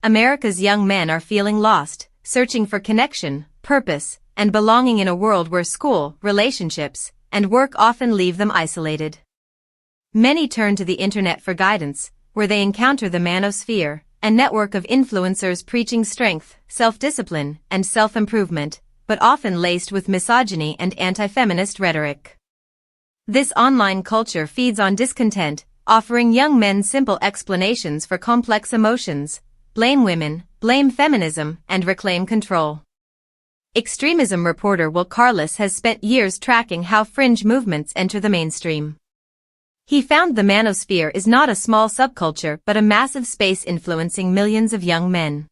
America's young men are feeling lost, searching for connection, purpose, and belonging in a world where school, relationships, and work often leave them isolated. Many turn to the internet for guidance, where they encounter the Manosphere, a network of influencers preaching strength, self-discipline, and self-improvement, but often laced with misogyny and anti-feminist rhetoric. This online culture feeds on discontent, offering young men simple explanations for complex emotions: blame women, blame feminism, and reclaim control. Extremism reporter Will Carlos has spent years tracking how fringe movements enter the mainstream. He found the Manosphere is not a small subculture but a massive space influencing millions of young men.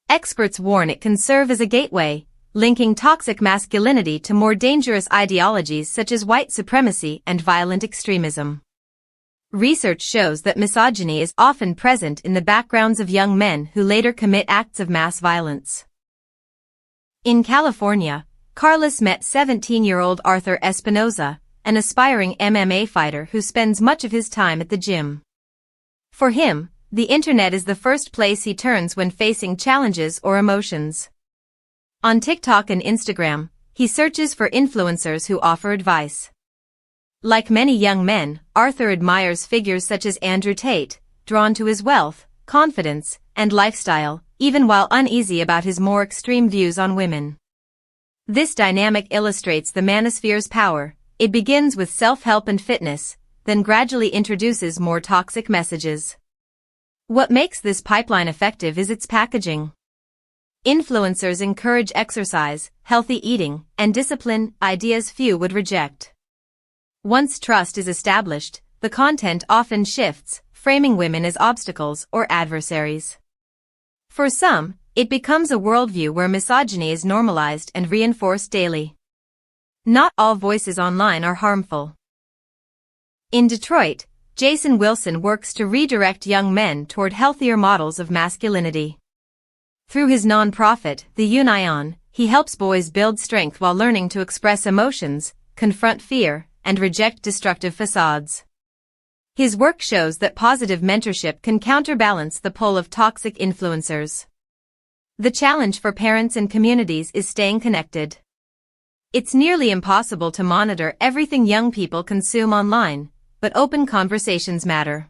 Experts warn it can serve as a gateway, linking toxic masculinity to more dangerous ideologies such as white supremacy and violent extremism. Research shows that misogyny is often present in the backgrounds of young men who later commit acts of mass violence. In California, Carlos met 17-year-old Arthur Espinosa, an aspiring MMA fighter who spends much of his time at the gym. For him, the internet is the first place he turns when facing challenges or emotions. On TikTok and Instagram, he searches for influencers who offer advice. Like many young men, Arthur admires figures such as Andrew Tate, drawn to his wealth, confidence, and lifestyle, even while uneasy about his more extreme views on women. This dynamic illustrates the Manosphere's power. It begins with self-help and fitness, then gradually introduces more toxic messages. What makes this pipeline effective is its packaging. Influencers encourage exercise, healthy eating, and discipline, ideas few would reject. Once trust is established, the content often shifts, framing women as obstacles or adversaries. For some, it becomes a worldview where misogyny is normalized and reinforced daily. Not all voices online are harmful. In Detroit, Jason Wilson works to redirect young men toward healthier models of masculinity. Through his nonprofit, the Yunion, he helps boys build strength while learning to express emotions, confront fear, and reject destructive facades. His work shows that positive mentorship can counterbalance the pull of toxic influencers. The challenge for parents and communities is staying connected. It's nearly impossible to monitor everything young people consume online, but open conversations matter.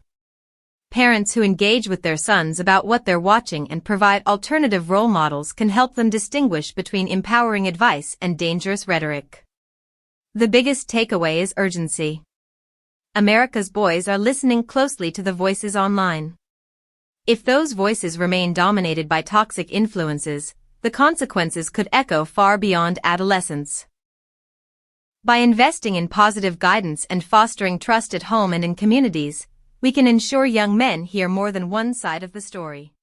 Parents who engage with their sons about what they're watching and provide alternative role models can help them distinguish between empowering advice and dangerous rhetoric. The biggest takeaway is urgency. America's boys are listening closely to the voices online. If those voices remain dominated by toxic influences, the consequences could echo far beyond adolescence. By investing in positive guidance and fostering trust at home and in communities, we can ensure young men hear more than one side of the story.